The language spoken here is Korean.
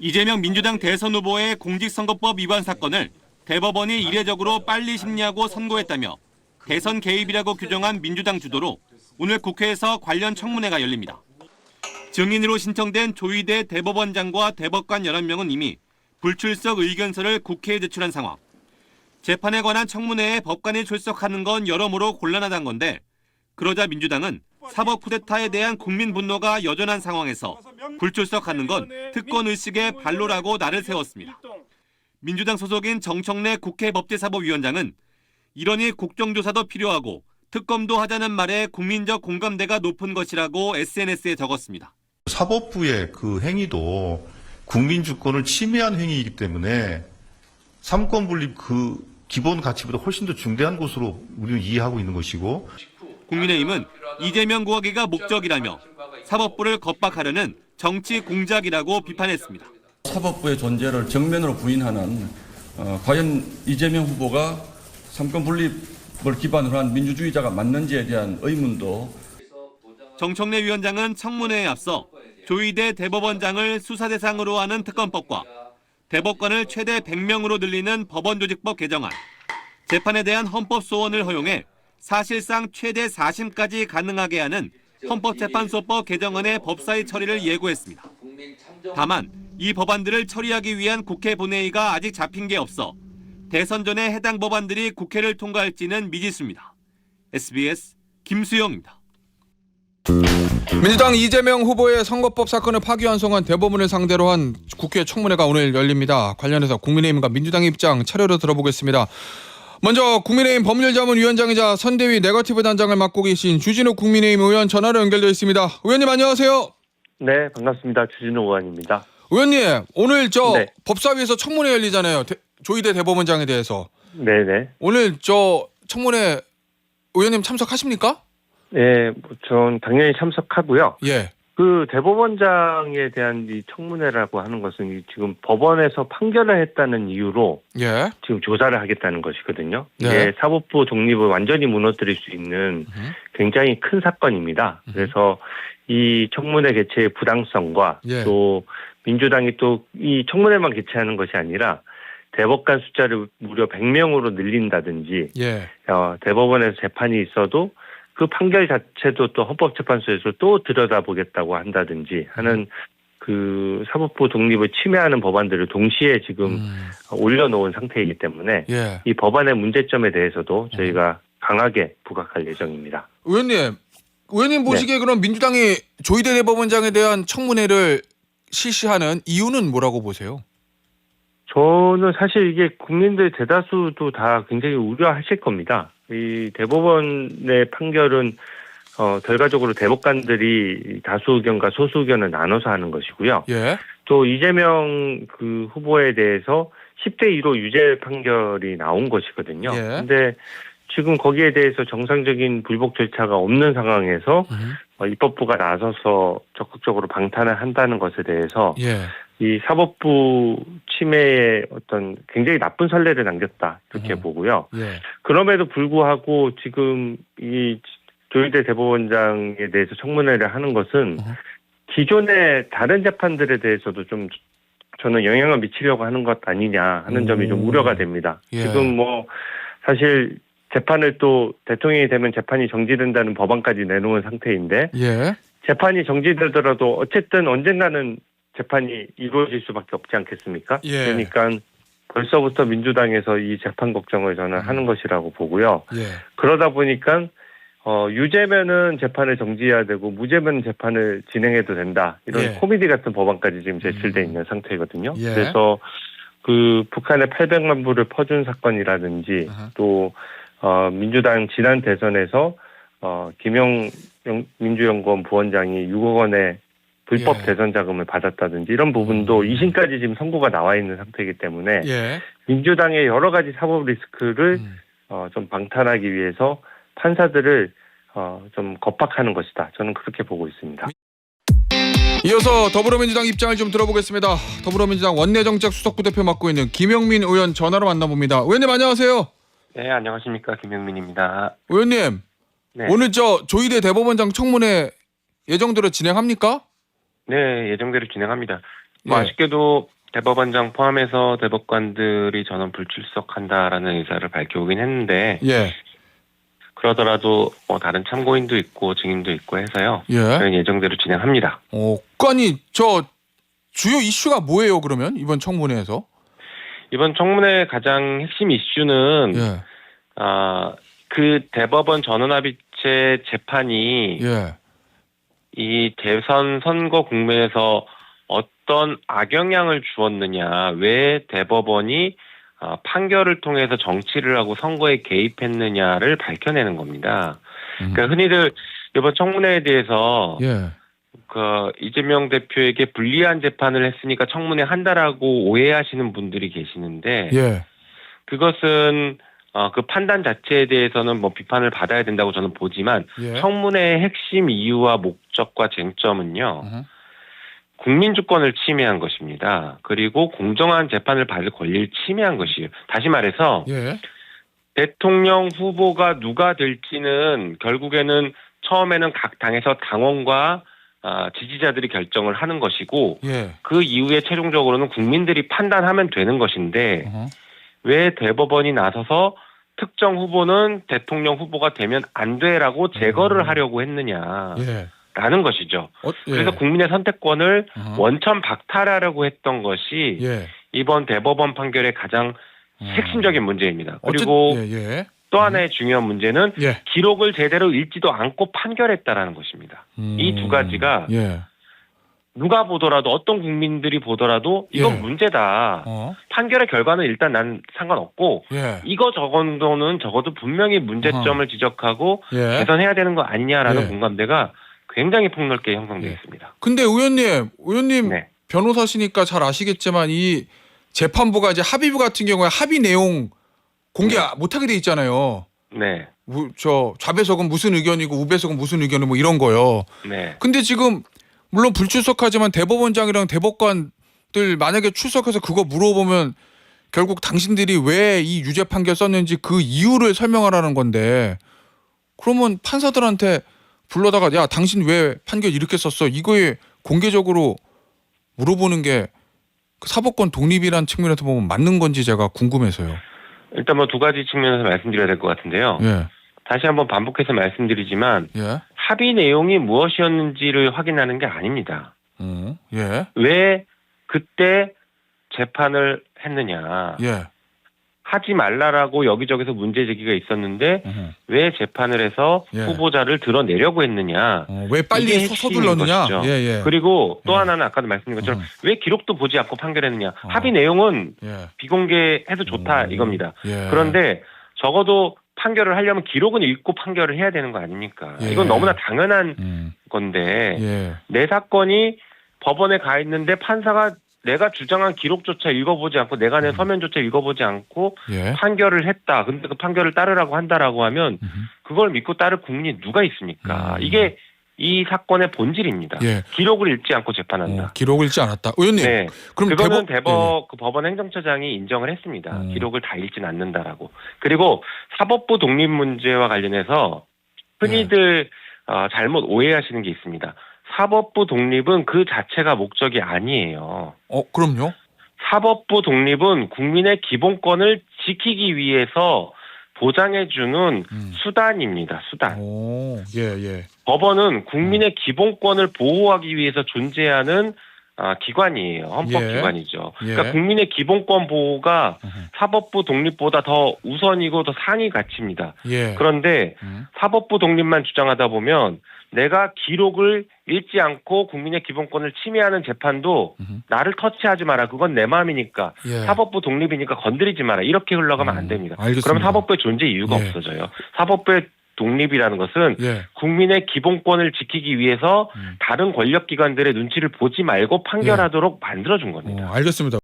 이재명 민주당 대선 후보의 공직선거법 위반 사건을 대법원이 이례적으로 빨리 심리하고 선고했다며 대선 개입이라고 규정한 민주당 주도로 오늘 국회에서 관련 청문회가 열립니다. 증인으로 신청된 조희대 대법원장과 대법관 11명은 이미 불출석 의견서를 국회에 제출한 상황. 재판에 관한 청문회에 법관이 출석하는 건 여러모로 곤란하다는 건데 그러자 민주당은 사법 쿠데타에 대한 국민 분노가 여전한 상황에서 불출석하는 건 특권 의식의 발로라고 날을 세웠습니다. 민주당 소속인 정청래 국회 법제사법위원장은 이러니 국정조사도 필요하고 특검도 하자는 말에 국민적 공감대가 높은 것이라고 SNS에 적었습니다. 사법부의 그 행위도 국민 주권을 침해한 행위이기 때문에 삼권 분립 그 기본 가치보다 훨씬 더 중대한 것으로 우리는 이해하고 있는 것이고, 국민의힘은 이재명 구하기가 목적이라며 사법부를 겁박하려는 정치 공작이라고 비판했습니다. 사법부의 존재를 정면으로 부인하는 과연 이재명 후보가 삼권 분립을 기반으로 한 민주주의자가 맞는지에 대한 의문도. 정청래 위원장은 청문회에 앞서 조희대 대법원장을 수사 대상으로 하는 특검법과 대법관을 최대 100명으로 늘리는 법원조직법 개정안, 재판에 대한 헌법 소원을 허용해 사실상 최대 4심까지 가능하게 하는 헌법재판소법 개정안의 법사위 처리를 예고했습니다. 다만 이 법안들을 처리하기 위한 국회 본회의가 아직 잡힌 게 없어 대선 전에 해당 법안들이 국회를 통과할지는 미지수입니다. SBS 김수영입니다. 민주당 이재명 후보의 선거법 사건을 파기환송한 대법원을 상대로 한 국회 청문회가 오늘 열립니다. 관련해서 국민의힘과 민주당의 입장 차례로 들어보겠습니다. 먼저 국민의힘 법률자문위원장이자 선대위 네거티브 단장을 맡고 계신 주진우 국민의힘 의원 전화로 연결되어 있습니다. 의원님 안녕하세요. 네, 반갑습니다. 주진우 의원입니다. 의원님, 오늘 네. 법사위에서 청문회 열리잖아요. 조희대 대법원장에 대해서. 네네. 오늘 청문회 의원님 참석하십니까? 네, 전 당연히 참석하고요. 예. 그 대법원장에 대한 이 청문회라고 하는 것은 지금 법원에서 판결을 했다는 이유로 예. 지금 조사를 하겠다는 것이거든요. 네. 이게 사법부 독립을 완전히 무너뜨릴 수 있는 굉장히 큰 사건입니다. 그래서 이 청문회 개최의 부당성과 예. 또 민주당이 또 이 청문회만 개최하는 것이 아니라 대법관 숫자를 무려 100명으로 늘린다든지 예. 대법원에서 재판이 있어도 그 판결 자체도 또 헌법재판소에서 또 들여다보겠다고 한다든지 하는 그 사법부 독립을 침해하는 법안들을 동시에 지금 올려놓은 상태이기 때문에 예. 이 법안의 문제점에 대해서도 저희가 강하게 부각할 예정입니다. 의원님 보시기에 그럼 민주당이 조희대 대법원장에 대한 청문회를 실시하는 이유는 뭐라고 보세요? 저는 사실 이게 국민들 대다수도 다 굉장히 우려하실 겁니다. 이 대법원의 판결은 결과적으로 대법관들이 다수 의견과 소수 의견을 나눠서 하는 것이고요. 예. 또 이재명 그 후보에 대해서 10대 2로 유죄 판결이 나온 것이거든요. 예. 근데 지금 거기에 대해서 정상적인 불복 절차가 없는 상황에서 입법부가 나서서 적극적으로 방탄을 한다는 것에 대해서 예. 이 사법부 침해의 어떤 굉장히 나쁜 선례를 남겼다 이렇게 보고요. 예. 그럼에도 불구하고 지금 이 조희대 대법원장에 대해서 청문회를 하는 것은 기존의 다른 재판들에 대해서도 좀 저는 영향을 미치려고 하는 것 아니냐 하는 점이 좀 우려가 됩니다. 예. 지금 뭐 사실 재판을 또 대통령이 되면 재판이 정지된다는 법안까지 내놓은 상태인데 예. 재판이 정지되더라도 어쨌든 언젠가는 재판이 이루어질 수밖에 없지 않겠습니까? 예. 그러니까 벌써부터 민주당에서 이 재판 걱정을 저는 하는 것이라고 보고요. 예. 그러다 보니까 유죄면은 재판을 정지해야 되고 무죄면 재판을 진행해도 된다. 이런 예. 코미디 같은 법안까지 지금 제출돼 있는 상태거든요. 예. 그래서 그 북한에 800만 불을 퍼준 사건이라든지 또 민주당 지난 대선에서 김영 민주연구원 부원장이 6억 원의 불법 예. 대선 자금을 받았다든지 이런 부분도 2심까지 지금 선고가 나와 있는 상태이기 때문에 예. 민주당의 여러 가지 사법 리스크를 좀 방탄하기 위해서 판사들을 좀 겁박하는 것이다. 저는 그렇게 보고 있습니다. 이어서 더불어민주당 입장을 좀 들어보겠습니다. 더불어민주당 원내정책수석부 대표 맡고 있는 김영민 의원 전화로 만나봅니다. 의원님 안녕하세요. 네, 안녕하십니까. 김영민입니다. 의원님, 네. 오늘 조희대 대법원장 청문회 예정대로 진행합니까? 네, 예정대로 진행합니다. 뭐 예. 아쉽게도 대법원장 포함해서 대법관들이 전원 불출석한다라는 의사를 밝혀오긴 했는데 예. 그러더라도 다른 참고인도 있고 증인도 있고 해서요. 예. 저희는 예정대로 진행합니다. 아니 저 주요 이슈가 뭐예요? 그러면 이번 청문회에서? 이번 청문회 가장 핵심 이슈는 예. 그 대법원 전원합의체 재판이 예. 이 대선 선거 국면에서 어떤 악영향을 주었느냐, 왜 대법원이 판결을 통해서 정치를 하고 선거에 개입했느냐를 밝혀내는 겁니다. 그러니까 흔히들 이번 청문회에 대해서 예. 이재명 대표에게 불리한 재판을 했으니까 청문회 한다라고 오해하시는 분들이 계시는데 예. 그것은 그 판단 자체에 대해서는 뭐 비판을 받아야 된다고 저는 보지만 예. 청문회의 핵심 이유와 목적과 쟁점은요. 국민 주권을 침해한 것입니다. 그리고 공정한 재판을 받을 권리를 침해한 것이에요. 다시 말해서 예. 대통령 후보가 누가 될지는 결국에는 처음에는 각 당에서 당원과 지지자들이 결정을 하는 것이고 예. 그 이후에 최종적으로는 국민들이 판단하면 되는 것인데 왜 대법원이 나서서 특정 후보는 대통령 후보가 되면 안 돼라고 제거를 하려고 했느냐. 예. 라는 것이죠. 예. 그래서 국민의 선택권을 원천 박탈하려고 했던 것이 예. 이번 대법원 판결의 가장 핵심적인 문제입니다. 그리고 예. 또 하나의 중요한 문제는 예. 기록을 제대로 읽지도 않고 판결했다라는 것입니다. 이 두 가지가 예. 누가 보더라도 어떤 국민들이 보더라도 이건 예. 문제다. 판결의 결과는 일단 난 상관없고 예. 이거 정도는 적어도 분명히 문제점을 지적하고 예. 개선해야 되는 거 아니냐라는 예. 공감대가 굉장히 폭넓게 형성되어 있습니다. 근데 의원님 네. 변호사시니까 잘 아시겠지만 이 재판부가 이제 합의부 같은 경우에 합의 내용 공개 못하게 돼 있잖아요. 네. 저 좌배석은 무슨 의견이고 우배석은 무슨 의견이고 뭐 이런 거요. 네. 근데 지금 물론 불출석하지만 대법원장이랑 대법관들 만약에 출석해서 그거 물어보면 결국 당신들이 왜 이 유죄 판결 썼는지 그 이유를 설명하라는 건데 그러면 판사들한테 불러다가 야 당신 왜 판결 이렇게 썼어 이거에 공개적으로 물어보는 게 사법권 독립이란 측면에서 보면 맞는 건지 제가 궁금해서요. 일단 뭐 두 가지 측면에서 말씀드려야 될 것 같은데요. 예. 다시 한번 반복해서 말씀드리지만 예. 합의 내용이 무엇이었는지를 확인하는 게 아닙니다. 예. 왜 그때 재판을 했느냐. 예. 하지 말라라고 여기저기서 문제 제기가 있었는데 왜 재판을 해서 예. 후보자를 드러내려고 했느냐. 왜 빨리 이게 서둘렀느냐. 핵심인 것이죠. 예. 그리고 또 하나는 아까도 말씀드린 것처럼 왜 기록도 보지 않고 판결했느냐. 합의 내용은 예. 비공개해도 좋다 이겁니다. 예. 그런데 적어도 판결을 하려면 기록은 읽고 판결을 해야 되는 거 아닙니까? 예. 이건 너무나 당연한 건데 예. 내 사건이 법원에 가 있는데 판사가 내가 주장한 기록조차 읽어보지 않고 내가 낸 서면조차 읽어보지 않고 예. 판결을 했다. 근데 그 판결을 따르라고 한다라고 하면 그걸 믿고 따를 국민이 누가 있습니까? 이게 이 사건의 본질입니다. 예. 기록을 읽지 않고 재판한다. 기록을 읽지 않았다. 의원님. 네. 그럼 그거는 대법 그 법원 행정처장이 인정을 했습니다. 기록을 다 읽지는 않는다라고. 그리고 사법부 독립 문제와 관련해서 흔히들 잘못 오해하시는 게 있습니다. 사법부 독립은 그 자체가 목적이 아니에요. 그럼요. 사법부 독립은 국민의 기본권을 지키기 위해서 보장해주는 수단입니다. 수단. 예. 법원은 국민의 기본권을 보호하기 위해서 존재하는 기관이에요. 헌법기관이죠. 예. 그러니까 국민의 기본권 보호가 사법부 독립보다 더 우선이고 더 상위 가치입니다. 예. 그런데 사법부 독립만 주장하다 보면 내가 기록을 읽지 않고 국민의 기본권을 침해하는 재판도 나를 터치하지 마라. 그건 내 마음이니까. 예. 사법부 독립이니까 건드리지 마라. 이렇게 흘러가면 안 됩니다. 알겠습니다. 그럼 사법부의 존재 이유가 예. 없어져요. 사법부의 독립이라는 것은 예. 국민의 기본권을 지키기 위해서 다른 권력기관들의 눈치를 보지 말고 판결하도록 만들어준 겁니다. 알겠습니다.